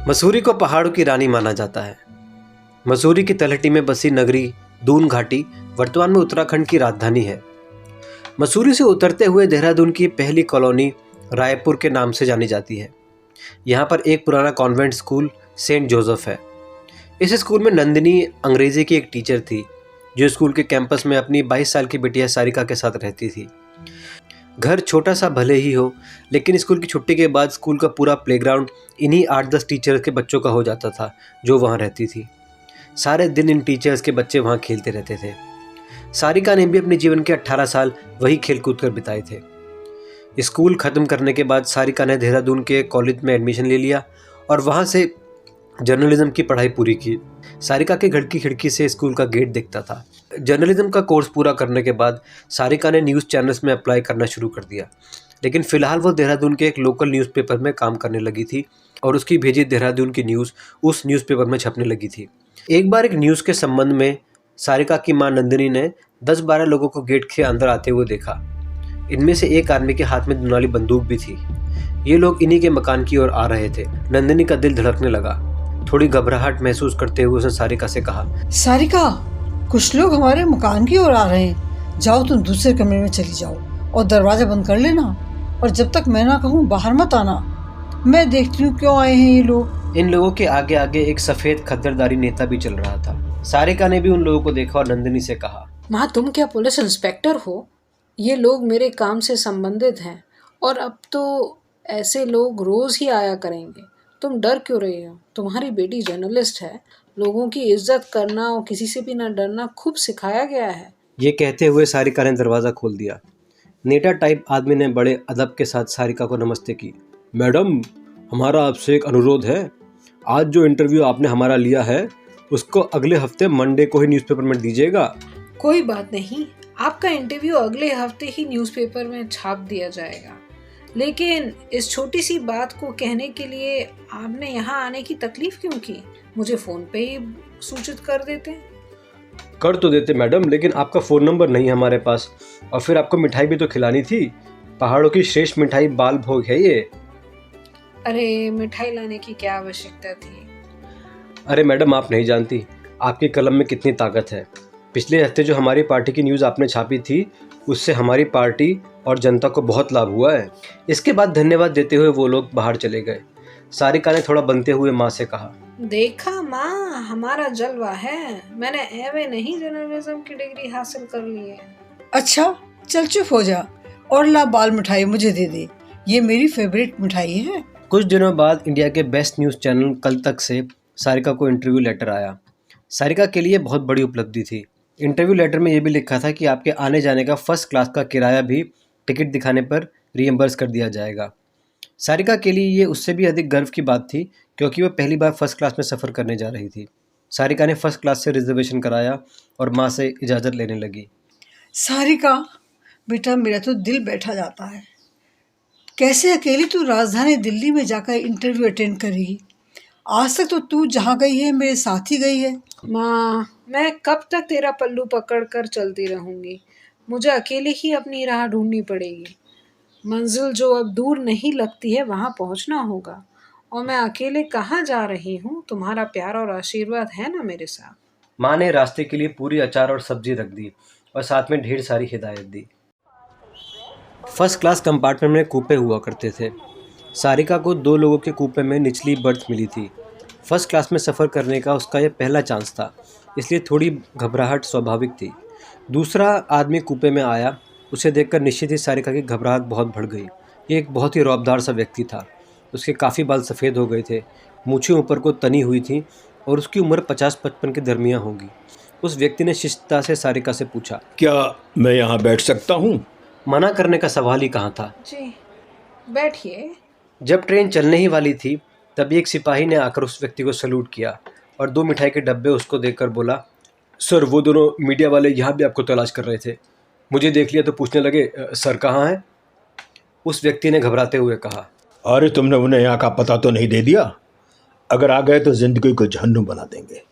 मसूरी को पहाड़ों की रानी माना जाता है। मसूरी की तलहटी में बसी नगरी दून घाटी वर्तमान में उत्तराखंड की राजधानी है। मसूरी से उतरते हुए देहरादून की पहली कॉलोनी रायपुर के नाम से जानी जाती है। यहाँ पर एक पुराना कॉन्वेंट स्कूल सेंट जोसेफ है। इस स्कूल में नंदिनी अंग्रेजी की एक टीचर थी जो स्कूल के कैंपस में अपनी 22 साल की बिटिया सारिका के साथ रहती थी। घर छोटा सा भले ही हो, लेकिन स्कूल की छुट्टी के बाद स्कूल का पूरा प्लेग्राउंड इन्हीं 8-10 टीचर्स के बच्चों का हो जाता था जो वहाँ रहती थी। सारे दिन इन टीचर्स के बच्चे वहाँ खेलते रहते थे। सारिका ने भी अपने जीवन के 18 साल वही खेल कूद कर बिताए थे। स्कूल ख़त्म करने के बाद सारिका ने देहरादून के कॉलेज में एडमिशन ले लिया और वहाँ से जर्नलिज्म की पढ़ाई पूरी की। सारिका के घर की खिड़की से स्कूल का गेट दिखता था। जर्नलिज्म का कोर्स पूरा करने के बाद सारिका ने न्यूज़ चैनल्स में अप्लाई करना शुरू कर दिया, लेकिन फ़िलहाल वो देहरादून के एक लोकल न्यूज़पेपर में काम करने लगी थी और उसकी भेजी देहरादून की न्यूज़ उस न्यूज़पेपर में छपने लगी थी। एक बार एक न्यूज़ के संबंध में सारिका की मां नंदिनी ने 10-12 लोगों को गेट के अंदर आते हुए देखा। इनमें से एक आदमी के हाथ में दुनाली बंदूक भी थी। ये लोग इन्हीं के मकान की ओर आ रहे थे। नंदिनी का दिल धड़कने लगा। थोड़ी घबराहट महसूस करते हुए उसने सारिका से कहा, सारिका, कुछ लोग हमारे मकान की ओर आ रहे हैं। जाओ, तुम दूसरे कमरे में चली जाओ और दरवाजा बंद कर लेना, और जब तक मैं ना कहूँ बाहर मत आना। मैं देखती हूँ क्यों आए हैं ये लोग। इन लोगों के आगे आगे एक सफ़ेद खद्दरदारी नेता भी चल रहा था। सारिका ने भी उन लोगों को देखा और नंदिनी से कहा, माँ, तुम क्या पुलिस इंस्पेक्टर हो? ये लोग मेरे काम से संबंधित हैं और अब तो ऐसे लोग रोज़ ही आया करेंगे। तुम डर क्यों रही हो? तुम्हारी बेटी जर्नलिस्ट है। लोगों की इज्जत करना और किसी से भी ना डरना खूब सिखाया गया है। ये कहते हुए सारिका ने दरवाज़ा खोल दिया। नेटा टाइप आदमी ने बड़े अदब के साथ सारिका को नमस्ते की। मैडम, हमारा आपसे एक अनुरोध है। आज जो इंटरव्यू आपने हमारा लिया है उसको अगले हफ्ते मंडे को ही न्यूज़पेपर में दीजिएगा। कोई बात नहीं, आपका इंटरव्यू अगले हफ्ते ही न्यूज़पेपर में छाप दिया जाएगा। लेकिन इस छोटी सी बात को कहने के लिए आपने यहाँ आने की तकलीफ क्यों की? मुझे फ़ोन पे ही सूचित कर देते। कर तो देते मैडम, लेकिन आपका फ़ोन नंबर नहीं है हमारे पास, और फिर आपको मिठाई भी तो खिलानी थी। पहाड़ों की श्रेष्ठ मिठाई बाल भोग है ये। अरे, मिठाई लाने की क्या आवश्यकता थी? अरे मैडम, आप नहीं जानती आपकी कलम में कितनी ताकत है। पिछले हफ्ते जो हमारी पार्टी की न्यूज़ आपने छापी थी उससे हमारी पार्टी और जनता को बहुत लाभ हुआ है। इसके बाद धन्यवाद देते हुए वो लोग बाहर चले गए। सारिका ने थोड़ा बनते हुए माँ से कहा, देखा माँ, हमारा जलवा है। मैंने एमए नहीं जर्नलिज्म की डिग्री हासिल कर ली है। अच्छा, चल चुप हो जा और ला बाल मिठाई मुझे दे दे। ये मेरी फेवरेट मिठाई है। कुछ दिनों बाद इंडिया के बेस्ट न्यूज़ चैनल कल तक से सारिका को इंटरव्यू लेटर आया। सारिका के लिए बहुत बड़ी उपलब्धि थी। इंटरव्यू लेटर में ये भी लिखा था कि आपके आने जाने का फर्स्ट क्लास का किराया भी टिकट दिखाने पर रिएम्बर्स कर दिया जाएगा। सारिका के लिए ये उससे भी अधिक गर्व की बात थी क्योंकि वह पहली बार फर्स्ट क्लास में सफ़र करने जा रही थी। सारिका ने फर्स्ट क्लास से रिजर्वेशन कराया और माँ से इजाज़त लेने लगी। सारिका बेटा, मेरा तो दिल बैठा जाता है। कैसे अकेली तू राजधानी दिल्ली में जाकर इंटरव्यू अटेंड करेगी? आज तक तो तू जहाँ गई है मेरे साथ ही गई है। माँ, मैं कब तक तेरा पल्लू पकड़ कर चलती रहूँगी? मुझे अकेले ही अपनी राह ढूंढनी पड़ेगी। मंजिल जो अब दूर नहीं लगती है वहाँ पहुँचना होगा, और मैं अकेले कहाँ जा रही हूँ? तुम्हारा प्यार और आशीर्वाद है ना मेरे साथ। माँ ने रास्ते के लिए पूरी अचार और सब्जी रख दी और साथ में ढेर सारी हिदायत दी। फर्स्ट क्लास कंपार्टमेंट में कूपे हुआ करते थे। सारिका को 2 लोगों के कूपे में निचली बर्थ मिली थी। फर्स्ट क्लास में सफ़र करने का उसका यह पहला चांस था, इसलिए थोड़ी घबराहट स्वाभाविक थी। दूसरा आदमी कूपे में आया। उसे देखकर निश्चित ही सारिका की घबराहट बहुत बढ़ गई। ये एक बहुत ही रौबदार सा व्यक्ति था। उसके काफ़ी बाल सफ़ेद हो गए थे, मूँछें ऊपर को तनी हुई थी और उसकी उम्र 50-55 के दरमियान होगी। उस व्यक्ति ने शिष्टता से सारिका से पूछा, क्या मैं यहाँ बैठ सकता हूँ? मना करने का सवाल ही कहाँ था। जी, बैठिए। जब ट्रेन चलने ही वाली थी तभी एक सिपाही ने आकर उस व्यक्ति को सैल्यूट किया और 2 मिठाई के डब्बे उसको देकर बोला, सर, वो दोनों मीडिया वाले यहाँ भी आपको तलाश कर रहे थे। मुझे देख लिया तो पूछने लगे, सर कहाँ हैं? उस व्यक्ति ने घबराते हुए कहा, अरे, तुमने उन्हें यहाँ का पता तो नहीं दे दिया? अगर आ गए तो ज़िंदगी को जहन्नुम बना देंगे।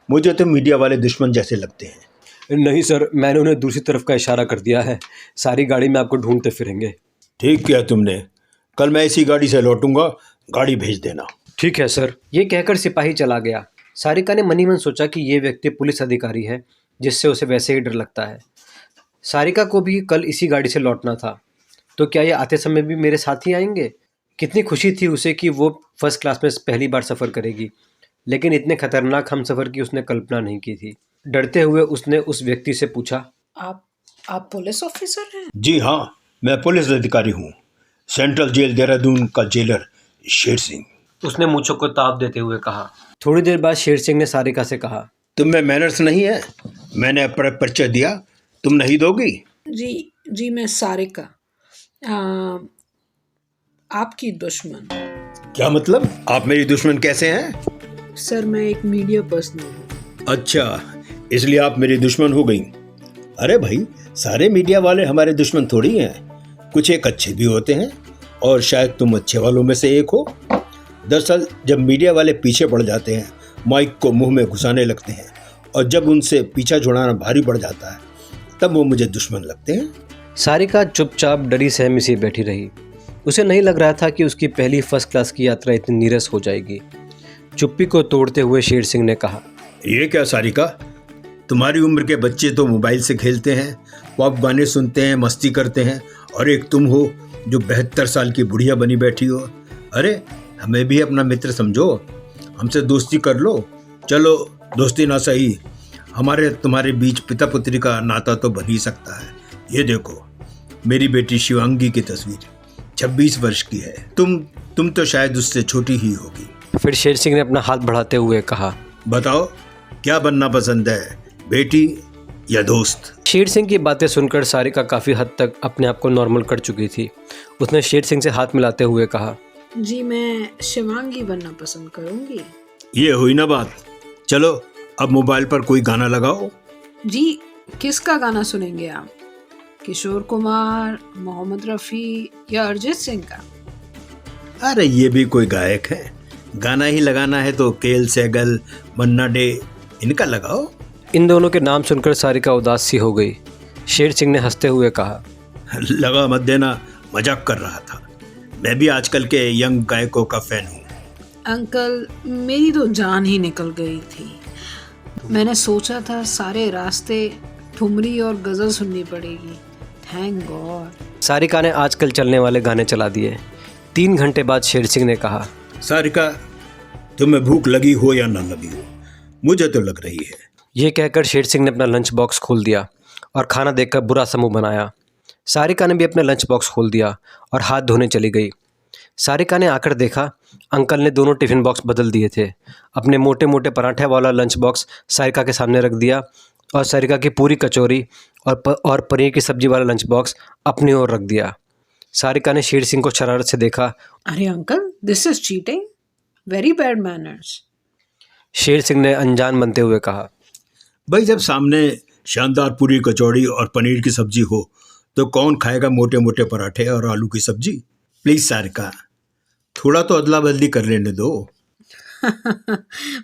मुझे तो मीडिया वाले दुश्मन जैसे लगते हैं। नहीं सर, मैंने उन्हें दूसरी तरफ का इशारा कर दिया है। सारी गाड़ी में आपको ढूंढते फिरेंगे। ठीक किया तुमने। कल मैं इसी गाड़ी से लौटूंगा, गाड़ी भेज देना। ठीक है सर। ये कहकर सिपाही चला गया। सारिका ने मनी मन सोचा कि ये व्यक्ति पुलिस अधिकारी है, जिससे उसे वैसे ही डर लगता है। सारिका को भी कल इसी गाड़ी से लौटना था, तो क्या ये आते समय भी मेरे साथ ही आएंगे? कितनी खुशी थी उसे कि वो फर्स्ट क्लास में पहली बार सफ़र करेगी, लेकिन इतने खतरनाक हमसफ़र की उसने कल्पना नहीं की थी। डरते हुए उसने उस व्यक्ति से पूछा, आप पुलिस ऑफिसर हैं? जी हाँ, मैं पुलिस अधिकारी हूँ, सेंट्रल जेल देहरादून का जेलर शेर सिंह। उसने मूंछों को ताप देते हुए कहा। थोड़ी देर बाद शेर सिंह ने सारिका से कहा, तुम में मैनर्स नहीं है? मैंने अपना परिचय दिया, तुम नहीं दोगी? जी मैं सारिका, आपकी दुश्मन। क्या मतलब? आप मेरी दुश्मन कैसे हैं? सर, मैं एक मीडिया पर्सन हूँ। अच्छा, इसलिए आप मेरी दुश्मन हो गई। अरे भाई, सारे मीडिया वाले हमारे दुश्मन थोड़ी हैं, कुछ एक अच्छे भी होते हैं, और शायद तुम अच्छे वालों में से एक हो। दरअसल जब मीडिया वाले पीछे पड़ जाते हैं, माइक को मुंह में घुसाने लगते हैं, और जब उनसे पीछा छुड़ाना भारी पड़ जाता है, तब वो मुझे दुश्मन लगते हैं। सारिका चुपचाप डरी सहमी सी बैठी रही। उसे नहीं लग रहा था कि उसकी पहली फर्स्ट क्लास की यात्रा इतनी नीरस हो जाएगी। चुप्पी को तोड़ते हुए शेर सिंह ने कहा, ये क्या सारिका, तुम्हारी उम्र के बच्चे तो मोबाइल से खेलते हैं, पॉप गाने सुनते हैं, मस्ती करते हैं, और एक तुम हो जो 72 साल की बुढ़िया बनी बैठी हो। अरे हमें भी अपना मित्र समझो, हमसे दोस्ती कर लो। चलो, दोस्ती ना सही, हमारे तुम्हारे बीच पिता पुत्री का नाता तो बन ही सकता है। ये देखो, मेरी बेटी शिवांगी की तस्वीर 26 वर्ष की है। तुम तो शायद उससे छोटी ही होगी। फिर शेर सिंह ने अपना हाथ बढ़ाते हुए कहा, बताओ क्या बनना पसंद है, बेटी या दोस्त? शेर सिंह की बातें सुनकर सारिका काफ़ी हद तक अपने आप को नॉर्मल कर चुकी थी। उसने शेर सिंह से हाथ मिलाते हुए कहा, जी मैं शिवांगी बनना पसंद करूंगी। ये हुई ना बात। चलो अब मोबाइल पर कोई गाना लगाओ। जी, किसका गाना सुनेंगे आप? किशोर कुमार, मोहम्मद रफ़ी या अरिजीत सिंह का? अरे ये भी कोई गायक है, गाना ही लगाना है तो केएल सहगल, मन्ना डे, इनका लगाओ। इन दोनों के नाम सुनकर सारिका उदास सी हो गई। शेर सिंह ने हंसते हुए कहा, लगा मत देना, मजाक कर रहा था। मैं भी आजकल के यंग गायकों का फैन हूँ। अंकल, मेरी तो जान ही निकल गई थी। मैंने सोचा था सारे रास्ते ठुमरी और गज़ल सुननी पड़ेगी। Thank God. सारिका ने आजकल चलने वाले गाने चला दिए। 3 घंटे बाद शेर सिंह ने कहा, सारिका, तुम्हें भूख लगी हो या ना लगी हो, मुझे तो लग रही है। यह कहकर शेर सिंह ने अपना लंच बॉक्स खोल दिया और खाना देखकर बुरा समूह बनाया। सारिका ने भी अपना लंच बॉक्स खोल दिया और हाथ धोने चली गई। सारिका ने आकर देखा, अंकल ने दोनों टिफ़िन बॉक्स बदल दिए थे। अपने मोटे मोटे पराठे वाला लंच बॉक्स सारिका के सामने रख दिया और सारिका की पूरी कचौरी और पनीर की सब्जी वाला लंच बॉक्स अपनी ओर रख दिया। सारिका ने शेर सिंह को शरारत से देखा। अरे uncle, this is cheating, very bad manners. Sher Singh ने अनजान बनते हुए कहा, भाई जब सामने शानदार पूरी कचौड़ी और पनीर की सब्जी हो तो कौन खाएगा मोटे मोटे पराठे और आलू की सब्जी? प्लीज सारिका, थोड़ा तो अदला बदली कर लेने दो।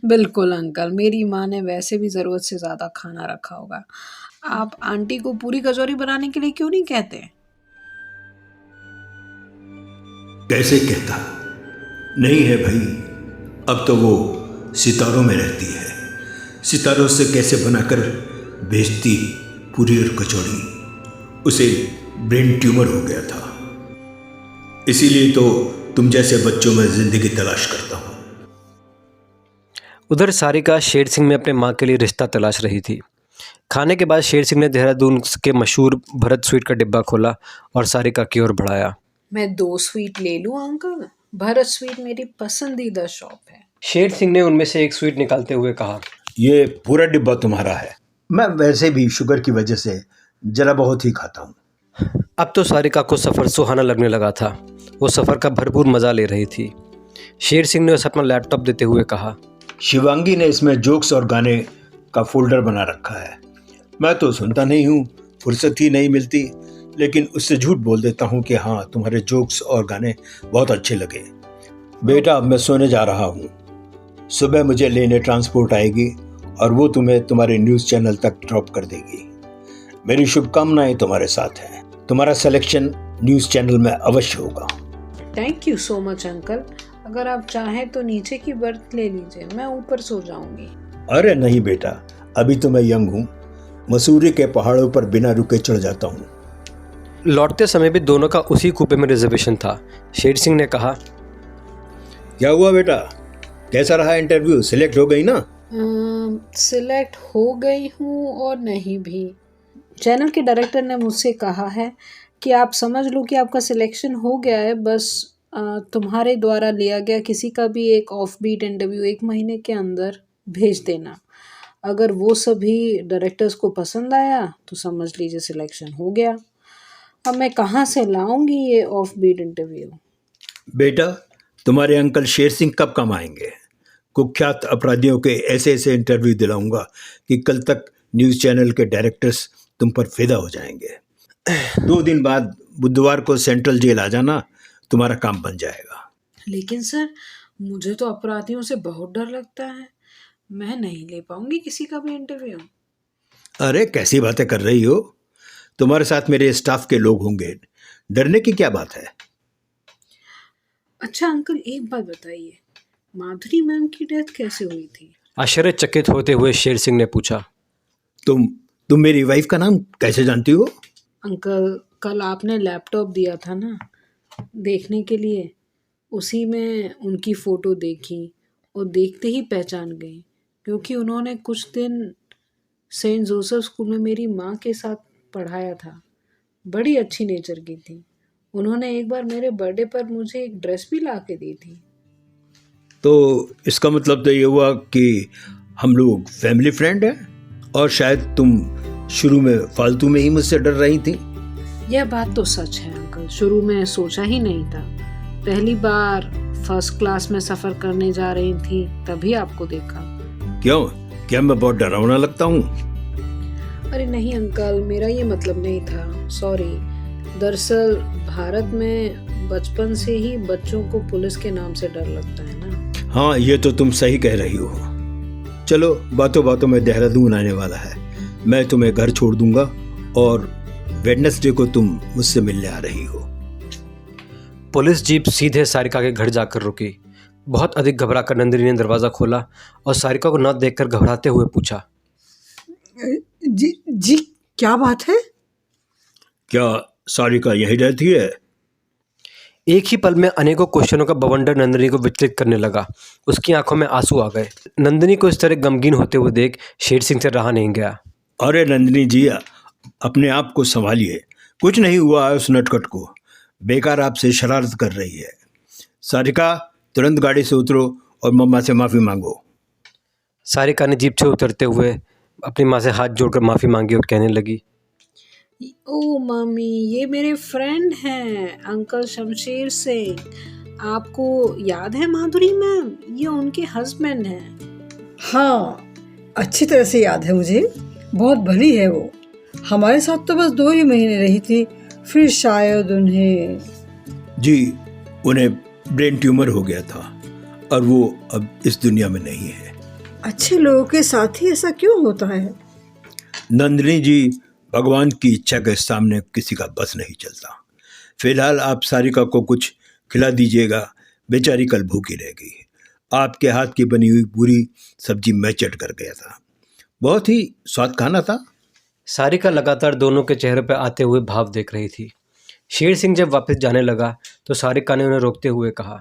बिल्कुल अंकल, मेरी माँ ने वैसे भी ज़रूरत से ज़्यादा खाना रखा होगा। आप आंटी को पूरी कचौरी बनाने के लिए क्यों नहीं कहते? कैसे कहता? नहीं है भाई, अब तो वो सितारों में रहती है। सितारों से कैसे बनाकर भेजती पूरी और कचौड़ी? उसे ब्रेन ट्यूमर हो गया था, इसीलिए तो तुम जैसे बच्चों में जिंदगी तलाश करता हूँ। उधर सारिका शेर सिंह में अपने माँ के लिए रिश्ता तलाश रही थी। खाने के बाद शेर सिंह ने देहरादून के मशहूर भरत स्वीट का डिब्बा खोला और सारिका की ओर बढ़ाया। मैं 2 स्वीट ले लूँ अंकल? भरत स्वीट मेरी पसंदीदा शॉप है। शेर सिंह ने उनमें से एक स्वीट निकालते हुए कहा, ये पूरा डिब्बा तुम्हारा है। मैं वैसे भी शुगर की वजह से जरा बहुत ही खाता हूँ। अब तो सारिका को सफ़र सुहाना लगने लगा था। वो सफ़र का भरपूर मज़ा ले रही थी। शेर सिंह ने उसे अपना लैपटॉप देते हुए कहा, शिवांगी ने इसमें जोक्स और गाने का फोल्डर बना रखा है। मैं तो सुनता नहीं हूँ, फुर्सत ही नहीं मिलती, लेकिन उससे झूठ बोल देता हूँ कि हाँ तुम्हारे जोक्स और गाने बहुत अच्छे लगे। बेटा अब मैं सोने जा रहा हूँ, सुबह मुझे लेने ट्रांसपोर्ट आएगी और वो तुम्हें तुम्हारे न्यूज़ चैनल तक ड्रॉप कर देगी। मेरी शुभकामनाएं तुम्हारे साथ हैं। तुम्हारा सिलेक्शन न्यूज़ चैनल में अवश्य होगा। Thank you so much uncle. अगर आप चाहें तो नीचे की बर्थ ले लीजिए, मैं ऊपर सो जाऊंगी। अरे नहीं बेटा, अभी तो मैं यंग हूँ, मसूरी के पहाड़ों पर बिना रुके चढ़ जाता हूँ। लौटते समय भी दोनों का उसी कूपे में रिजर्वेशन था। शेर सिंह ने कहा, क्या हुआ बेटा, कैसा रहा इंटरव्यू, सिलेक्ट हो गई ना? सिलेक्ट हो गई हूँ और नहीं भी। चैनल के डायरेक्टर ने मुझसे कहा है कि आप समझ लो कि आपका सिलेक्शन हो गया है, बस तुम्हारे द्वारा लिया गया किसी का भी एक ऑफ बीट इंटरव्यू 1 महीने के अंदर भेज देना। अगर वो सभी डायरेक्टर्स को पसंद आया तो समझ लीजिए सिलेक्शन हो गया। अब मैं कहाँ से लाऊंगी ये ऑफ बीट इंटरव्यू? बेटा, तुम्हारे अंकल शेर सिंह कब कम आएंगे? कुख्यात अपराधियों के ऐसे ऐसे इंटरव्यू दिलाऊंगा कि कल तक न्यूज़ चैनल के डायरेक्टर्स तुम पर फिदा हो जाएंगे। 2 दिन बाद बुधवार को सेंट्रल जेल आ जाना, तुम्हारा काम बन जाएगा। लेकिन सर, मुझे तो अपराधियों से बहुत डर लगता है, मैं नहीं ले पाऊंगी किसी का भी इंटरव्यू। अरे कैसी बातें कर रही हो, तुम्हारे साथ मेरे स्टाफ के लोग होंगे, डरने की क्या बात है? अच्छा अंकल, एक बात बताइए, माधुरी मैम की डेथ कैसे हुई थी? आश्चर्यचकित होते हुए शेर सिंह ने पूछा। तुम मेरी वाइफ का नाम कैसे जानती हो? अंकल, कल आपने लैपटॉप दिया था ना देखने के लिए, उसी में उनकी फ़ोटो देखी और देखते ही पहचान गई, क्योंकि उन्होंने कुछ दिन सेंट जोसेफ स्कूल में मेरी माँ के साथ पढ़ाया था। बड़ी अच्छी नेचर की थी। उन्होंने एक बार मेरे बर्थडे पर मुझे एक ड्रेस भी ला के दी थी। तो इसका मतलब तो ये हुआ कि हम लोग फैमिली फ्रेंड हैं, और शायद तुम शुरू में फालतू में ही मुझसे डर रही थी। यह बात तो सच है अंकल, शुरू में सोचा ही नहीं था। पहली बार फर्स्ट क्लास में सफ़र करने जा रही थी, तभी आपको देखा। क्यों, क्या मैं बहुत डरावना लगता हूँ? अरे नहीं अंकल, मेरा ये मतलब नहीं था, सॉरी। दरअसल भारत में बचपन से ही बच्चों को पुलिस के नाम से डर लगता है ना। हाँ, ये तो तुम सही कह रही हो। चलो, बातों बातों में देहरादून आने वाला है, मैं तुम्हें घर छोड़ दूंगा और वेडनेसडे को तुम मुझसे मिलने आ रही हो। पुलिस जीप सीधे सारिका के घर जाकर रुकी। बहुत अधिक घबराकर नंदिनी ने दरवाज़ा खोला और सारिका को न देखकर घबराते हुए पूछा, जी क्या बात है? क्या सारिका यही रहती है? एक ही पल में अनेकों क्वेश्चनों का बवंडर नंदिनी को विचलित करने लगा। उसकी आंखों में आंसू आ गए। नंदिनी को इस तरह गमगीन होते हुए देख शेर सिंह से रहा नहीं गया। अरे नंदिनी जी, अपने आप को संभालिए, कुछ नहीं हुआ है उस नटखट को, बेकार आपसे शरारत कर रही है। सारिका, तुरंत गाड़ी से उतरो और मम्मा से माफ़ी मांगो। सारिका ने जीप से उतरते हुए अपनी माँ से हाथ जोड़कर माफ़ी मांगी और कहने लगी, ओ मम्मी, ये मेरे फ्रेंड हैं अंकल शमशेर सिंह। आपको याद है माधुरी मैम? ये उनके हस्बैंड हैं। हाँ, अच्छी तरह से याद है मुझे, बहुत भली है वो। हमारे साथ तो बस 2 ही महीने रही थी, फिर शायद उन्हें ब्रेन ट्यूमर हो गया था और वो अब इस दुनिया में नहीं है। अच्छे लोगों के साथ ही ऐसा क्यों होता है? नंदिनी जी, भगवान की इच्छा के सामने किसी का बस नहीं चलता। फिलहाल आप सारिका को कुछ खिला दीजिएगा, बेचारी कल भूखी रहेगी। आपके हाथ की बनी हुई पूरी सब्जी मैं चट कर गया था, बहुत ही स्वाद खाना था। सारिका लगातार दोनों के चेहरे पर आते हुए भाव देख रही थी। शेर सिंह जब वापस जाने लगा तो सारिका ने उन्हें रोकते हुए कहा,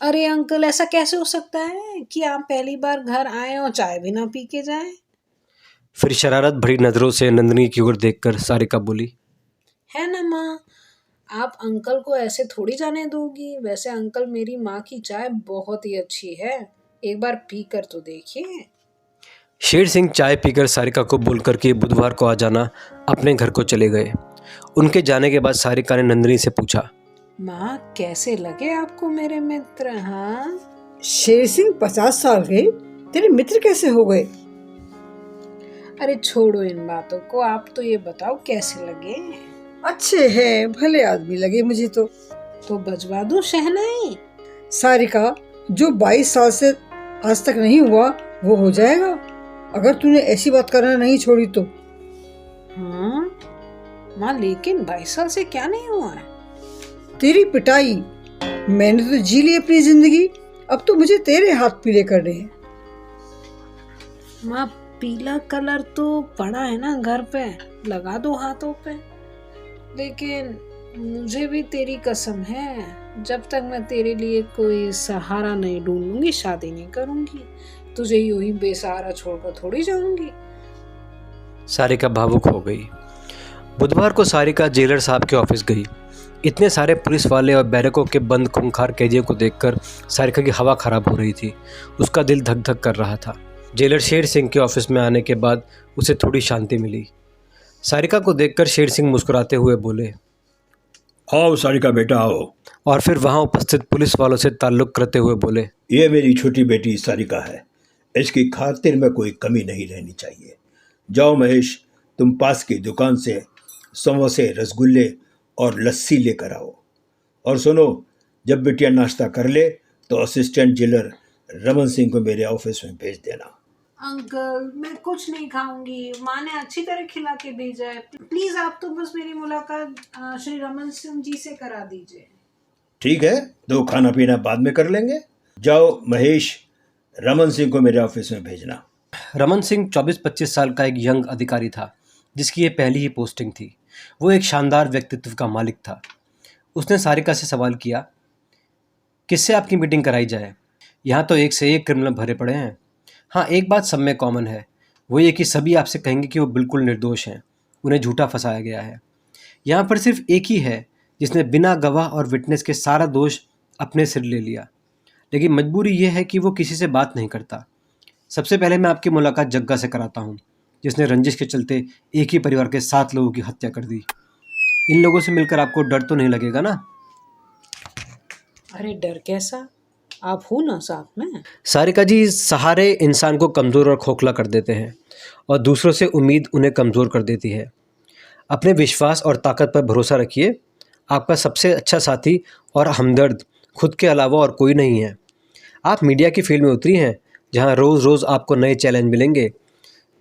अरे अंकल, ऐसा कैसे हो सकता है कि आप पहली बार घर आए और चाय भी ना पी के जाएं? फिर शरारत भरी नज़रों से नंदिनी की ओर देखकर सारिका बोली, है ना माँ, आप अंकल को ऐसे थोड़ी जाने दोगी। वैसे अंकल, मेरी माँ की चाय बहुत ही अच्छी है, एक बार पी कर तो देखिए। शेर सिंह चाय पीकर सारिका को बोलकर कि बुधवार को आ जाना अपने घर को चले गए। उनके जाने के बाद सारिका ने नंदिनी से पूछा, माँ, कैसे लगे आपको मेरे मित्र? हाँ, शेर सिंह 50 साल के तेरे मित्र कैसे हो गए? अरे छोड़ो इन बातों को, आप तो ये बताओ कैसे लगे? अच्छे हैं, भले आदमी लगे मुझे तो बजवा दूं शहनाई? सारिका, जो 22 साल से आज तक नहीं हुआ वो हो जाएगा, अगर तूने ऐसी बात करना नहीं छोड़ी तो। हाँ माँ, लेकिन 22 साल से क्या नहीं हुआ है? तेरी पिटाई मैंने तो जी ली अपनी जिंदगी, अब तो मुझे तेरे हाथ पीले करने हैं। माँ, पीला कलर तो पड़ा है ना घर पे, लगा दो हाथों पे। लेकिन मुझे भी तेरी कसम है, जब तक मैं तेरे लिए कोई सहारा नहीं ढूंढूंगी शादी नहीं करूंगी। तुझे यूं ही बेसहारा छोड़कर थोड़ी जाऊंगी। सारिका भावुक हो गई। बुधवार को सारिका जेलर साहब के ऑफिस गई। इतने सारे पुलिस वाले और बैरकों के बंद खूंखार कैदियों को देखकर सारिका की हवा खराब हो रही थी। उसका दिल धक धक कर रहा था। जेलर शेर सिंह के ऑफिस में आने के बाद उसे थोड़ी शांति मिली। सारिका को देखकर शेर सिंह मुस्कुराते हुए बोले, आओ सारिका बेटा आओ। और फिर वहां उपस्थित पुलिस वालों से ताल्लुक करते हुए बोले, ये मेरी छोटी बेटी सारिका है, इसकी खातिर में कोई कमी नहीं रहनी चाहिए। जाओ महेश, तुम पास की दुकान से समोसे, रसगुल्ले और लस्सी लेकर आओ। और सुनो, जब बिटिया नाश्ता कर ले तो असिस्टेंट जेलर रमन सिंह को मेरे ऑफिस में भेज देना। अंकल, मैं कुछ नहीं खाऊंगी, माँ ने अच्छी तरह खिला के भेजा है। प्लीज आप तो बस मेरी मुलाकात श्री रमन सिंह जी से करा दीजिए। ठीक है, तो खाना पीना बाद में कर लेंगे। जाओ महेश, रमन सिंह को मेरे ऑफिस में भेजना। रमन सिंह 24-25 साल का एक यंग अधिकारी था, जिसकी ये पहली ही पोस्टिंग थी। वो एक शानदार व्यक्तित्व का मालिक था। उसने सारिका से सवाल किया, किससे आपकी मीटिंग कराई जाए? यहाँ तो एक से एक क्रिमिनल भरे पड़े हैं। हाँ, एक बात सब में कॉमन है, वो ये कि सभी आपसे कहेंगे कि वो बिल्कुल निर्दोष हैं, उन्हें झूठा फंसाया गया है। यहाँ पर सिर्फ एक ही है जिसने बिना गवाह और विटनेस के सारा दोष अपने सिर ले लिया, लेकिन मजबूरी ये है कि वो किसी से बात नहीं करता। सबसे पहले मैं आपकी मुलाकात जग्गा से कराता हूँ, जिसने रंजिश के चलते एक ही परिवार के 7 लोगों की हत्या कर दी। इन लोगों से मिलकर आपको डर तो नहीं लगेगा ना? अरे डर कैसा, आप हो ना साथ में। सारिका जी, सहारे इंसान को कमज़ोर और खोखला कर देते हैं और दूसरों से उम्मीद उन्हें कमज़ोर कर देती है। अपने विश्वास और ताकत पर भरोसा रखिए। आपका सबसे अच्छा साथी और हमदर्द खुद के अलावा और कोई नहीं है। आप मीडिया की फील्ड में उतरी हैं, जहां रोज़ रोज़ आपको नए चैलेंज मिलेंगे।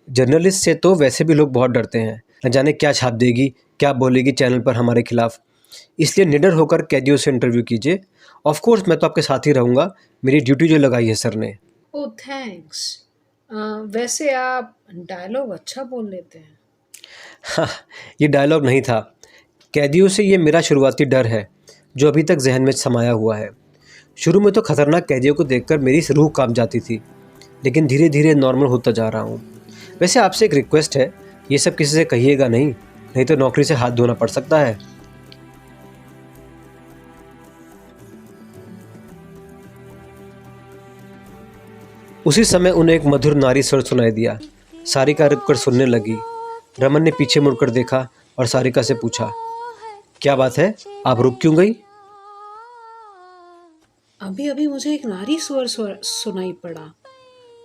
जर्नलिस्ट से तो वैसे भी लोग बहुत डरते हैं, न जाने क्या छाप देगी, क्या बोलेगी चैनल पर हमारे खिलाफ। इसलिए निडर होकर कैदियों से इंटरव्यू कीजिए। ऑफ कोर्स मैं तो आपके साथ ही रहूँगा, मेरी ड्यूटी जो लगाई है सर ने। ओह थैंक्स। वैसे आप डायलॉग अच्छा बोल लेते हैं। हाँ, ये डायलॉग नहीं था। कैदियों से ये मेरा शुरुआती डर है, जो अभी तक जहन में समाया हुआ है। शुरू में तो खतरनाक कैदियों को देखकर मेरी रूह कांप जाती थी, लेकिन धीरे धीरे नॉर्मल होता जा रहा हूँ। वैसे आपसे एक रिक्वेस्ट है, ये सब किसी से कहिएगा नहीं तो नौकरी से हाथ धोना पड़ सकता है। उसी समय उन्हें एक मधुर नारी स्वर सुनाई दिया। सारिका रुककर सुनने लगी। रमन ने पीछे मुड़कर देखा और सारिका से पूछा, क्या बात है, आप रुक क्यों गई? अभी अभी मुझे एक नारी स्वर सुनाई पड़ा।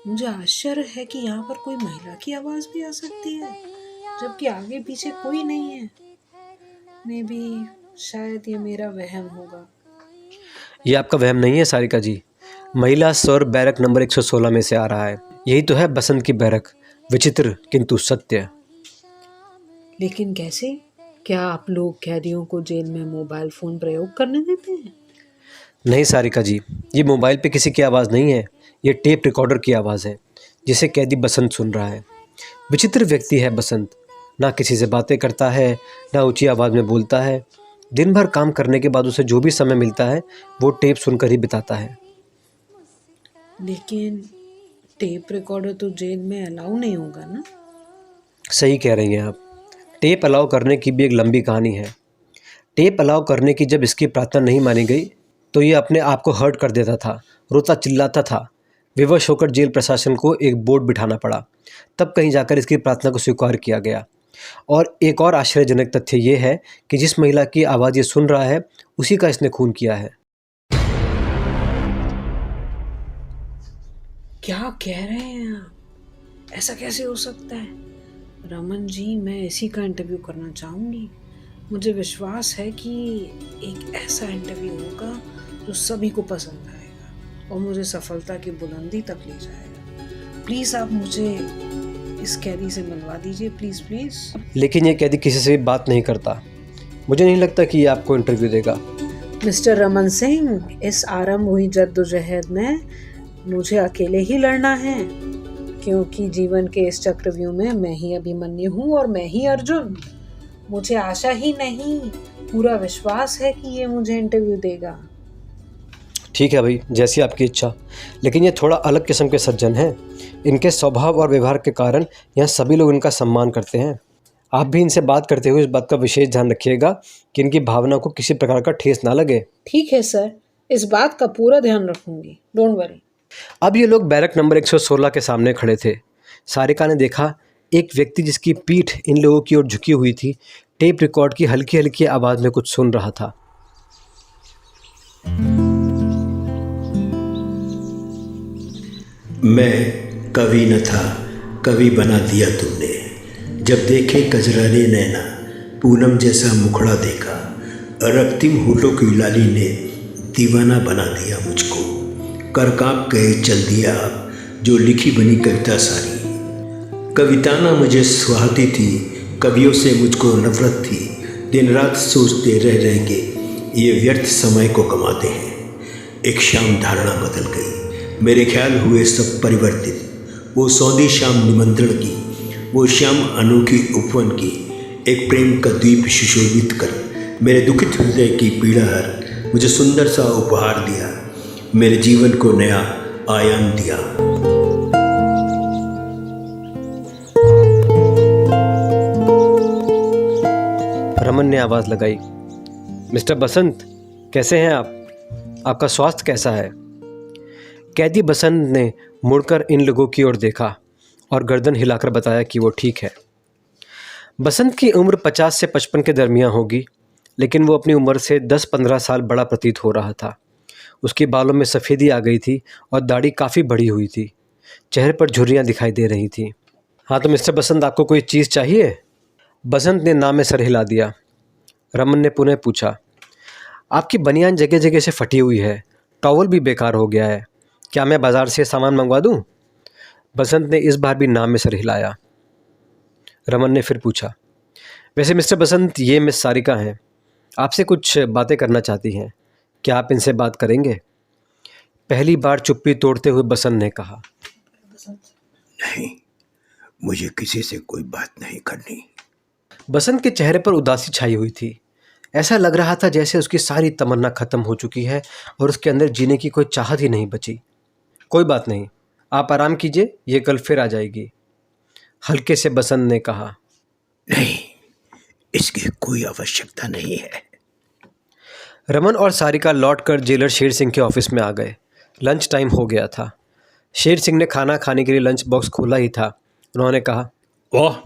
मुझे आश्चर्य है कि यहाँ पर कोई महिला की आवाज़ भी आ सकती है, जबकि आगे पीछे कोई नहीं है। मे बी शायद ये मेरा वहम होगा। ये आपका वहम नहीं है सारिका जी। महिला स्वर बैरक नंबर 116 में से आ रहा है। यही तो है बसंत की बैरक, विचित्र किंतु सत्य। लेकिन कैसे? क्या आप लोग कैदियों को जेल में मोबाइल फ़ोन प्रयोग करने देते हैं? नहीं सारिका जी, ये मोबाइल पे किसी की आवाज़ नहीं है, ये टेप रिकॉर्डर की आवाज़ है, जिसे कैदी बसंत सुन रहा है। विचित्र व्यक्ति है बसंत, ना किसी से बातें करता है, ना ऊंची आवाज़ में बोलता है। दिन भर काम करने के बाद उसे जो भी समय मिलता है वो टेप सुनकर ही बिताता है। लेकिन टेप रिकॉर्डर तो जेल में अलाउ नहीं होगा ना? सही कह रही हैं आप। टेप अलाउ करने की भी एक लंबी कहानी है। टेप अलाउ करने की जब इसकी प्रार्थना नहीं मानी गई तो ये अपने आप को हर्ट कर देता था, रोता चिल्लाता था। विवश होकर जेल प्रशासन को एक बोर्ड बिठाना पड़ा, तब कहीं जाकर इसकी प्रार्थना को स्वीकार किया गया। और एक और आश्चर्यजनक तथ्य ये है कि जिस महिला की आवाज़ ये सुन रहा है उसी का इसने खून किया है। क्या कह रहे हैं आप? ऐसा कैसे हो सकता है? रमन जी, मैं इसी का इंटरव्यू करना चाहूँगी। मुझे विश्वास है कि एक ऐसा इंटरव्यू होगा जो सभी को पसंद आएगा और मुझे सफलता की बुलंदी तक ले जाएगा। प्लीज़ आप मुझे इस कैदी से मिलवा दीजिए, प्लीज़ प्लीज़। लेकिन ये कैदी किसी से भी बात नहीं करता। मुझे नहीं लगता कि ये आपको इंटरव्यू देगा। मिस्टर रमन सिंह, इस आरंभ हुई जद्दोजहद में मुझे अकेले ही लड़ना है, क्योंकि जीवन के इस चक्रव्यूह में मैं ही अभिमन्यु हूँ और मैं ही अर्जुन। मुझे आशा ही नहीं, पूरा विश्वास है कि ये मुझे इंटरव्यू देगा। ठीक है भाई, जैसी आपकी इच्छा, लेकिन ये थोड़ा अलग किस्म के सज्जन हैं। इनके स्वभाव और व्यवहार के कारण यहाँ सभी लोग इनका सम्मान करते हैं। आप भी इनसे बात करते हुए इस बात का विशेष ध्यान रखिएगा कि इनकी भावना को किसी प्रकार का ठेस ना लगे। ठीक है सर, इस बात का पूरा ध्यान रखूंगी, डोंट वरी। अब ये लोग बैरक नंबर 116 के सामने खड़े थे। सारिका ने देखा एक व्यक्ति जिसकी पीठ इन लोगों की ओर झुकी हुई थी, टेप रिकॉर्ड की हल्की हल्की आवाज़ में कुछ सुन रहा था। मैं कवि न था, कवि बना दिया तुमने। जब देखे कजराने नैना, पूनम जैसा मुखड़ा देखा, रक्तिम होठों की लाली ने दीवाना बना दिया मुझको। कर काँप गए चल दिया आप, जो लिखी बनी कविता सारी। कविता ना मुझे सुहाती थी, कवियों से मुझको नफरत थी। दिन रात सोचते रह के ये व्यर्थ समय को गंवाते हैं। एक शाम धारणा बदल गई, मेरे ख्याल हुए सब परिवर्तित। वो सौंधी शाम निमंत्रण की, वो शाम अनोखी उपवन की। एक प्रेम का द्वीप सुशोभित कर मेरे दुखित हृदय की पीड़ा हर मुझे सुंदर सा उपहार दिया, मेरे जीवन को नया आयाम दिया। रमन ने आवाज़ लगाई, मिस्टर बसंत, कैसे हैं आप? आपका स्वास्थ्य कैसा है? कैदी बसंत ने मुड़कर इन लोगों की ओर देखा और गर्दन हिलाकर बताया कि वो ठीक है। बसंत की उम्र 50 से 55 के दरमियान होगी, लेकिन वो अपनी उम्र से 10-15 साल बड़ा प्रतीत हो रहा था। उसके बालों में सफ़ेदी आ गई थी और दाढ़ी काफ़ी बड़ी हुई थी। चेहरे पर झुर्रियाँ दिखाई दे रही थीं। हाँ तो मिस्टर बसंत, आपको कोई चीज़ चाहिए? बसंत ने ना में सर हिला दिया। रमन ने पुनः पूछा, आपकी बनियान जगह जगह से फटी हुई है, टॉवल भी बेकार हो गया है, क्या मैं बाज़ार से सामान मंगवा दूं? बसंत ने इस बार भी ना में सर हिलाया। रमन ने फिर पूछा, वैसे मिस्टर बसंत, ये मिस सारिका हैं, आपसे कुछ बातें करना चाहती हैं, क्या आप इनसे बात करेंगे? पहली बार चुप्पी तोड़ते हुए बसंत ने कहा, नहीं, मुझे किसी से कोई बात नहीं करनी। बसंत के चेहरे पर उदासी छाई हुई थी। ऐसा लग रहा था जैसे उसकी सारी तमन्ना खत्म हो चुकी है और उसके अंदर जीने की कोई चाहत ही नहीं बची। कोई बात नहीं, आप आराम कीजिए, ये कल फिर आ जाएगी, हल्के से बसंत ने कहा। नहीं, इसकी कोई आवश्यकता नहीं है। रमन और सारिका लौटकर जेलर शेर सिंह के ऑफिस में आ गए। लंच टाइम हो गया था। शेर सिंह ने खाना खाने के लिए लंच बॉक्स खोला ही था। उन्होंने कहा, वाह,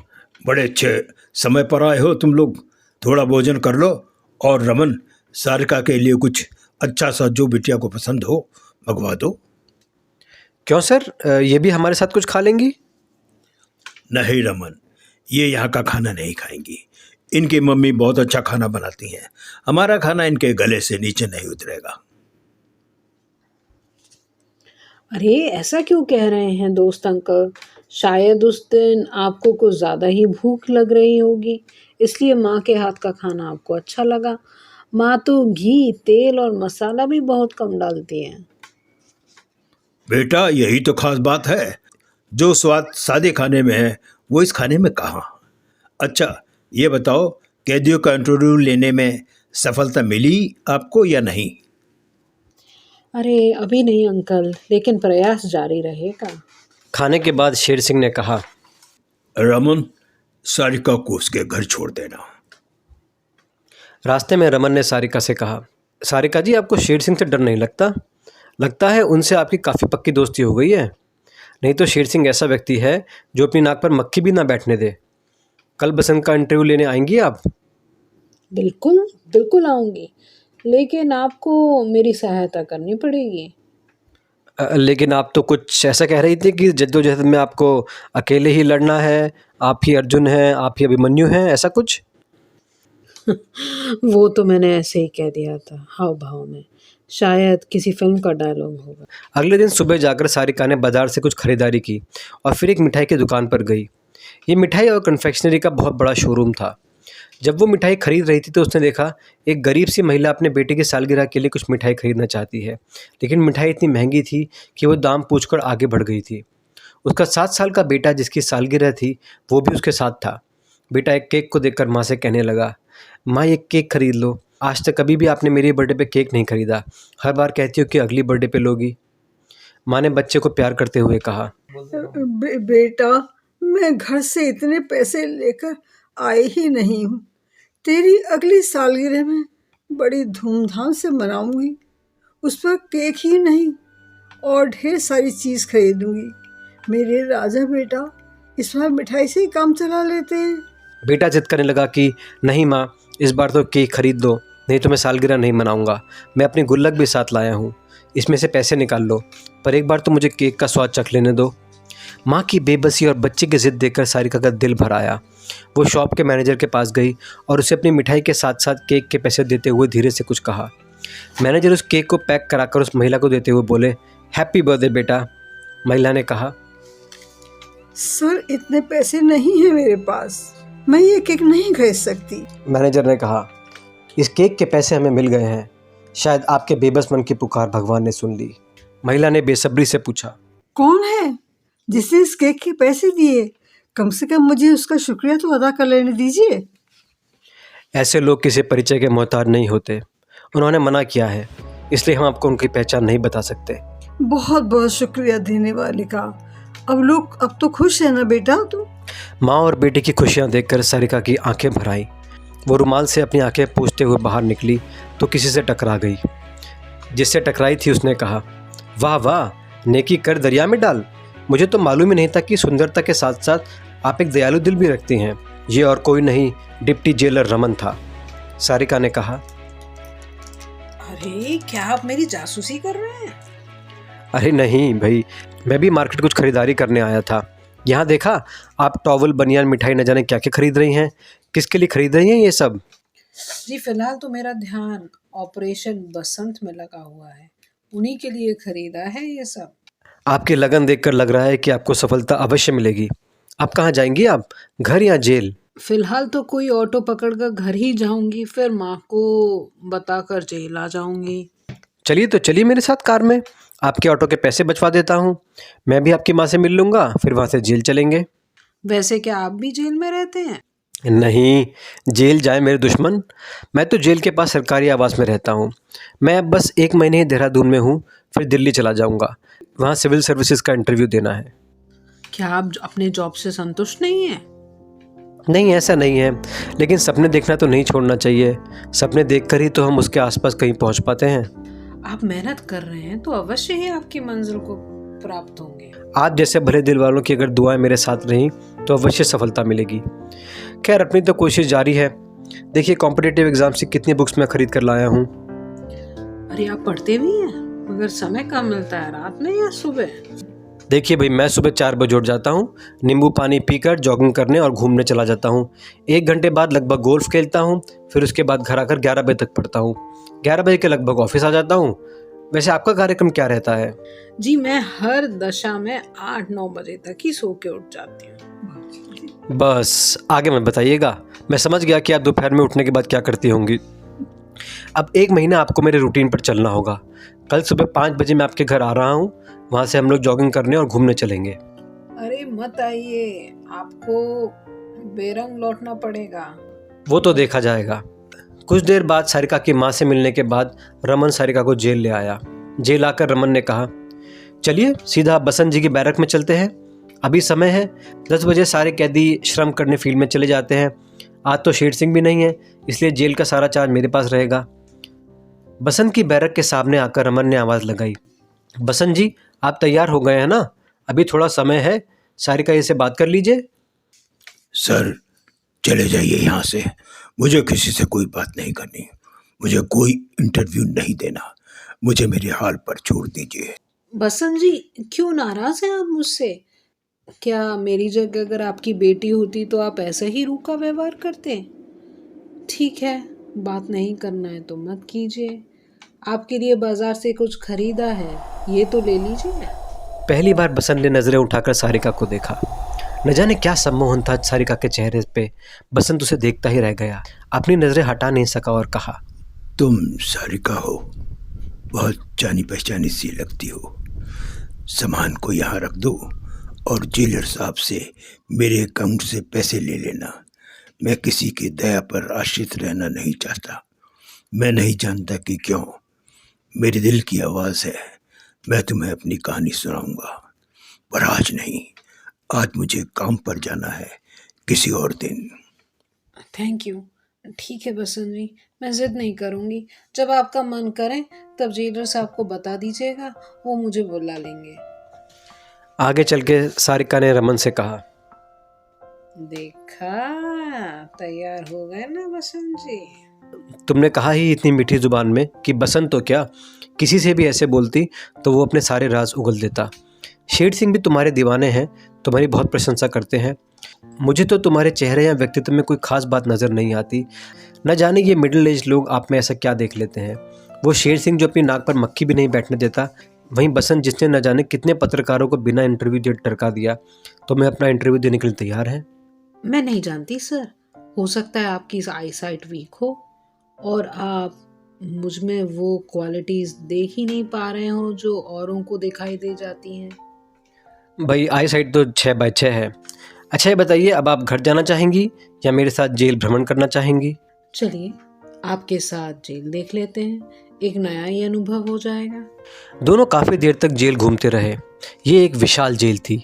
बड़े अच्छे समय पर आए हो तुम लोग, थोड़ा भोजन कर लो और रमन, सारिका के लिए कुछ अच्छा सा जो बिटिया को पसंद हो मंगवा दो। क्यों सर, ये भी हमारे साथ कुछ खा लेंगी? नहीं रमन, ये यहाँ का खाना नहीं खाएंगी। इनकी मम्मी बहुत अच्छा खाना बनाती हैं, हमारा खाना इनके गले से नीचे नहीं उतरेगा। अरे ऐसा क्यों कह रहे हैं दोस्त अंकल? शायद उस दिन आपको कुछ ज़्यादा ही भूख लग रही होगी, इसलिए माँ के हाथ का खाना आपको अच्छा लगा। माँ तो घी, तेल और मसाला भी बहुत कम डालती हैं। बेटा, यही तो खास बात है, जो स्वाद सादे खाने में है वो इस खाने में कहाँ। अच्छा ये बताओ, कैदियों का इंटरव्यू लेने में सफलता मिली आपको या नहीं? अरे अभी नहीं अंकल, लेकिन प्रयास जारी रहेगा। खाने के बाद शेर सिंह ने कहा, रमन, सारिका को उसके घर छोड़ देना। रास्ते में रमन ने सारिका से कहा, सारिका जी, आपको शेर सिंह से डर नहीं लगता? लगता है उनसे आपकी काफ़ी पक्की दोस्ती हो गई है। नहीं तो शेर सिंह ऐसा व्यक्ति है जो अपनी नाक पर मक्खी भी ना बैठने दे। कल बसंत का इंटरव्यू लेने आएंगी आप? बिल्कुल बिल्कुल आऊँगी, लेकिन आपको मेरी सहायता करनी पड़ेगी। लेकिन आप तो कुछ ऐसा कह रही थी कि जद्दोजहद में आपको अकेले ही लड़ना है, आप ही अर्जुन हैं, आप ही अभिमन्यु हैं, ऐसा कुछ? वो तो मैंने ऐसे ही कह दिया था, हाव भाव में, शायद किसी फिल्म का डायलॉग होगा। अगले दिन सुबह जाकर सारिका ने बाज़ार से कुछ खरीदारी की और फिर एक मिठाई की दुकान पर गई। ये मिठाई और कन्फेक्शनरी का बहुत बड़ा शोरूम था। जब वो मिठाई खरीद रही थी तो उसने देखा एक गरीब सी महिला अपने बेटे की सालगिरह के लिए कुछ मिठाई खरीदना चाहती है, लेकिन मिठाई इतनी महंगी थी कि वो दाम पूछकर आगे बढ़ गई थी। उसका 7 साल का बेटा जिसकी सालगिरह थी वो भी उसके साथ था। बेटा एक केक को देखकर माँ से कहने लगा, माँ ये केक खरीद लो, आज तक कभी भी आपने मेरे बर्थडे पे केक नहीं खरीदा, हर बार कहती हो कि अगली बर्थडे पे लोगी। माँ ने बच्चे को प्यार करते हुए कहा, बेटा, मैं घर से इतने पैसे लेकर आई ही नहीं हूँ। तेरी अगली सालगिरह में बड़ी धूमधाम से मनाऊंगी। उस पर केक ही नहीं और ढेर सारी चीज़ खरीदूंगी। मेरे राजा बेटा, इस बार मिठाई से ही काम चला लेते हैं। बेटा जिद करने लगा कि नहीं माँ, इस बार तो केक खरीद दो, नहीं तो मैं सालगिरह नहीं मनाऊंगा। मैं अपनी गुल्लक भी साथ लाया हूँ, इसमें से पैसे निकाल लो, पर एक बार तो मुझे केक का स्वाद चख लेने दो। माँ की बेबसी और बच्चे की ज़िद देखकर सारिका का दिल भर आया। वो शॉप के मैनेजर के पास गई और उसे अपनी मिठाई के साथ साथ केक के पैसे देते हुए धीरे से कुछ कहा। मैनेजर उस केक को पैक कराकर उस महिला को देते हुए बोले, हैप्पी बर्थडे बेटा। महिला ने कहा, सर इतने पैसे नहीं हैं मेरे पास, मैं ये केक नहीं खरीद सकती। मैनेजर ने कहा, इस केक के पैसे हमें मिल गए हैं, शायद आपके बेबस मन की पुकार भगवान ने सुन ली। महिला ने बेसब्री से पूछा, कौन है जिसने इस केक के पैसे दिए? कम से कम मुझे उसका शुक्रिया तो अदा कर लेने दीजिए। ऐसे लोग किसी परिचय के मोहताज नहीं होते, उन्होंने मना किया है, इसलिए हम आपको उनकी पहचान नहीं बता सकते। बहुत बहुत शुक्रिया देने वाले का। अब तो खुश है ना बेटा तू? माँ और बेटे की खुशियाँ देखकर सारिका की आंखें भर आईं। वो रुमाल से अपनी आंखें पोंछते हुए बाहर निकली तो किसी से टकरा गई। जिससे टकराई थी उसने कहा, वाह वाह, नेकी कर दरिया में डाल। मुझे तो मालूम ही नहीं था कि सुंदरता के साथ साथ आप एक दयालु दिल भी रखती हैं। ये और कोई नहीं, डिप्टी जेलर रमन था। सारिका ने कहा, अरे क्या आप मेरी जासूसी कर रहे हैं? अरे नहीं भाई, मैं भी मार्केट कुछ खरीदारी करने आया था। यहाँ देखा आप टॉवल, बनियान, मिठाई न जाने क्या क्या खरीद रही हैं। किसके लिए खरीद रही हैं ये सब? जी फिलहाल तो मेरा ध्यान ऑपरेशन बसंत में लगा हुआ है, उन्हीं के लिए खरीदा है ये सब। आपकी लगन देखकर लग रहा है कि आपको सफलता अवश्य मिलेगी। आप कहाँ जाएंगी, आप घर या जेल? फिलहाल तो कोई ऑटो पकड़कर घर ही जाऊंगी, फिर माँ को बताकर जेल आ जाऊंगी। चलिए तो चलिए मेरे साथ कार में, आपके ऑटो के पैसे बचवा देता हूँ। मैं भी आपकी माँ से मिल लूँगा, फिर वहाँ से जेल चलेंगे। वैसे क्या आप भी जेल में रहते हैं? नहीं, जेल जाए मेरे दुश्मन। मैं तो जेल के पास सरकारी आवास में रहता हूँ। मैं अब बस 1 महीने ही देहरादून में हूँ, फिर दिल्ली चला जाऊँगा। वहाँ सिविल सर्विसेज का इंटरव्यू देना है। क्या आप अपने जॉब से संतुष्ट नहीं हैं? नहीं, ऐसा नहीं है, लेकिन सपने देखना तो नहीं छोड़ना चाहिए। सपने देखकर ही तो हम उसके आसपास कहीं पहुँच पाते हैं। आप मेहनत कर रहे हैं तो अवश्य ही आपकी मंजिल को प्राप्त होंगे। आप जैसे भले दिल वालों की अगर दुआएं मेरे साथ रहीं तो अवश्य सफलता मिलेगी। खैर, अपनी तो कोशिश जारी है। देखिए कॉम्पिटिटिव एग्जाम से कितनी बुक्स मैं खरीद कर लाया हूँ। अरे आप पढ़ते भी हैं, मगर समय कम मिलता है, रात में या सुबह? देखिए भाई, मैं सुबह 4 बजे उठ जाता हूँ, नींबू पानी पीकर जॉगिंग करने और घूमने चला जाता हूँ। 1 घंटे बाद लगभग गोल्फ खेलता हूँ, फिर उसके बाद घर आकर 11 बजे तक पढ़ता हूँ। 11 बजे के लगभग ऑफिस आ जाता हूँ। वैसे आपका कार्यक्रम क्या रहता है? जी मैं हर दशा में 8-9 बजे तक ही सो के उठ जाती हूँ। बस आगे मत बताइएगा, मैं समझ गया कि आप दोपहर में उठने के बाद क्या करती होंगी। अब 1 महीना आपको मेरे रूटीन पर चलना होगा। कल सुबह 5 बजे मैं आपके घर आ रहा हूँ, वहाँ से हम लोग जॉगिंग करने और घूमने चलेंगे। अरे मत आइए, आपको बेरंग लौटना पड़ेगा। वो तो देखा जाएगा। कुछ देर बाद सारिका की माँ से मिलने के बाद रमन सारिका को जेल ले आया। जेल आकर रमन ने कहा, चलिए सीधा बसंत जी की बैरक में चलते हैं। अभी समय है 10 बजे, सारे कैदी श्रम करने फील्ड में चले जाते हैं। आज तो शेर सिंह भी नहीं है, इसलिए जेल का सारा चार्ज मेरे पास रहेगा। बसंत की बैरक के सामने आकर रमन ने आवाज़ लगाई, बसंत जी आप तैयार हो गए हैं ना? अभी थोड़ा समय है, सारिका जी से बात कर लीजिए। सर चले जाइए यहाँ से, मुझे किसी से कोई बात नहीं करनी, मुझे कोई इंटरव्यू नहीं देना, मुझे मेरे हाल पर छोड़ दीजिए। बसंत जी क्यों नाराज हैं आप मुझसे? क्या मेरी जगह अगर आपकी बेटी होती तो आप ऐसा ही रूखा व्यवहार करते? ठीक है, बात नहीं करना है तो मत कीजिए। आपके लिए बाजार से कुछ खरीदा है, ये तो ले लीजिए। पहली बार बसंत ने नज़रें उठाकर सारिका को देखा। न जाने क्या सम्मोहन था सारिका के चेहरे पे। बसंत उसे देखता ही रह गया, अपनी नजरें हटा नहीं सका और कहा, तुम सारिका हो, बहुत जानी पहचानी सी लगती हो। सामान को यहाँ रख दो और जेलर साहब से मेरे अकाउंट से पैसे ले लेना। मैं किसी की दया पर आश्रित रहना नहीं चाहता। मैं नहीं जानता कि क्यों, मेरे दिल की आवाज़ है। मैं तुम्हें अपनी कहानी सुनाऊंगा, पर आज नहीं। आज मुझे काम पर जाना है, किसी और दिन। Thank you. ठीक है बसंत जी, मैं जिद नहीं करूँगी। जब आपका मन करे तब जेलर साहब को बता दीजिएगा, वो मुझे बुला लेंगे। आगे चल के सारिका ने रमन से कहा, देखा, तैयार हो गए ना बसंत जी। तुमने कहा ही इतनी मीठी जुबान में कि बसंत तो क्या, किसी से भी ऐसे बोलती तो वो अपने सारे राज उगल देता। शेर सिंह भी तुम्हारे दीवाने हैं, तुम्हारी बहुत प्रशंसा करते हैं। मुझे तो तुम्हारे चेहरे या व्यक्तित्व में कोई खास बात नज़र नहीं आती। न जाने ये मिडिल एज लोग आप में ऐसा क्या देख लेते हैं। वो शेर सिंह जो अपनी नाक पर मक्खी भी नहीं बैठने देता, वहीं बसंत जिसने न जाने कितने पत्रकारों को बिना इंटरव्यू दिए टरका दिया, तो मैं अपना इंटरव्यू देने के लिए तैयार है। मैं नहीं जानती सर, हो सकता है आपकी आई साइट वीक हो और आप मुझ में वो क्वालिटीज़ देख ही नहीं पा रहे हो जो औरों को दिखाई दे जाती हैं। भाई आई साइट तो 6x6 है। अच्छा ये बताइए, अब आप घर जाना चाहेंगी या मेरे साथ जेल भ्रमण करना चाहेंगी? चलिए, आपके साथ जेल देख लेते हैं, एक नया ही अनुभव हो जाएगा। दोनों काफ़ी देर तक जेल घूमते रहे। ये एक विशाल जेल थी।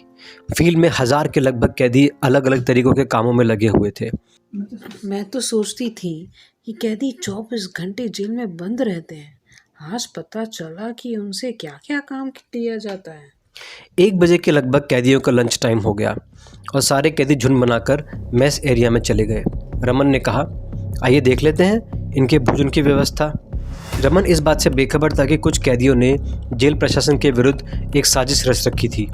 फील्ड में 1000 के लगभग कैदी अलग अलग तरीकों के कामों में लगे हुए थे। मैं तो सोचती थी कि कैदी 24 घंटे जेल में बंद रहते हैं, आज पता चला कि उनसे क्या क्या काम किया जाता है। 1 बजे के लगभग कैदियों का लंच टाइम हो गया और सारे कैदी झुंड बनाकर मेस एरिया में चले गए। रमन ने कहा, आइए देख लेते हैं इनके भोजन की व्यवस्था। रमन इस बात से बेखबर था कि कुछ कैदियों ने जेल प्रशासन के विरुद्ध एक साजिश रच रखी थी,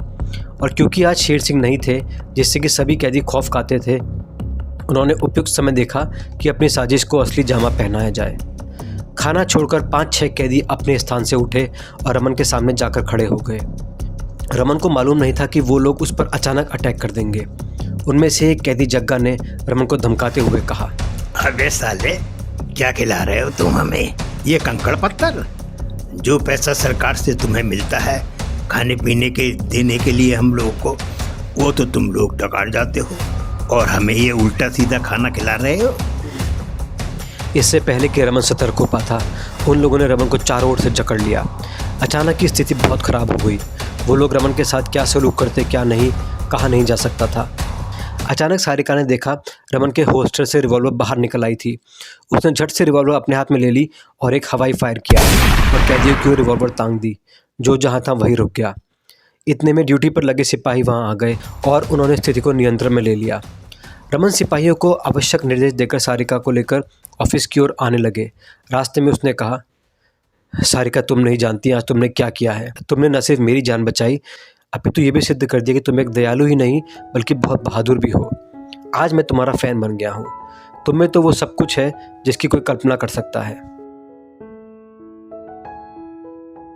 और क्योंकि आज शेर सिंह नहीं थे जिससे कि सभी कैदी खौफ खाते थे, उन्होंने उपयुक्त समय देखा कि अपनी साजिश को असली जामा पहनाया जाए। खाना छोड़कर 5-6 कैदी अपने स्थान से उठे और रमन के सामने जाकर खड़े हो गए। रमन को मालूम नहीं था कि वो लोग उस पर अचानक अटैक कर देंगे। उनमें से एक कैदी जग्गा ने रमन को धमकाते हुए कहा, अबे साले, क्या खिला रहे हो तुम हमें? ये कंकड़ पत्थर? जो पैसा सरकार से तुम्हें मिलता है खाने पीने के देने के लिए हम लोगों को, वो तो तुम लोग डकार जाते हो और हमें ये उल्टा सीधा खाना खिला रहे हो। इससे पहले कि रमन सतर्क हो पाता, उन लोगों ने रमन को चारों ओर से जकड़ लिया। अचानक की स्थिति बहुत ख़राब हो गई। वो लोग रमन के साथ क्या सलूक करते क्या नहीं, कहा नहीं जा सकता था। अचानक सारिका ने देखा रमन के होस्टर से रिवॉल्वर बाहर निकल आई थी। उसने झट से रिवॉल्वर अपने हाथ में ले ली और एक हवाई फायर किया और कैदियों की ओर रिवॉल्वर तांग दी। जो जहाँ था वहीं रुक गया। इतने में ड्यूटी पर लगे सिपाही वहाँ आ गए और उन्होंने स्थिति को नियंत्रण में ले लिया। रमन सिपाहियों को आवश्यक निर्देश देकर सारिका को लेकर ऑफिस की ओर आने लगे। रास्ते में उसने कहा, सारिका तुम नहीं जानती आज तुमने क्या किया है। तुमने न सिर्फ मेरी जान बचाई, अभी तो ये भी सिद्ध कर दिया कि तुम एक दयालु ही नहीं बल्कि बहुत बहादुर भी हो। आज मैं तुम्हारा फ़ैन बन गया हूँ। तुम में तो वो सब कुछ है जिसकी कोई कल्पना कर सकता है।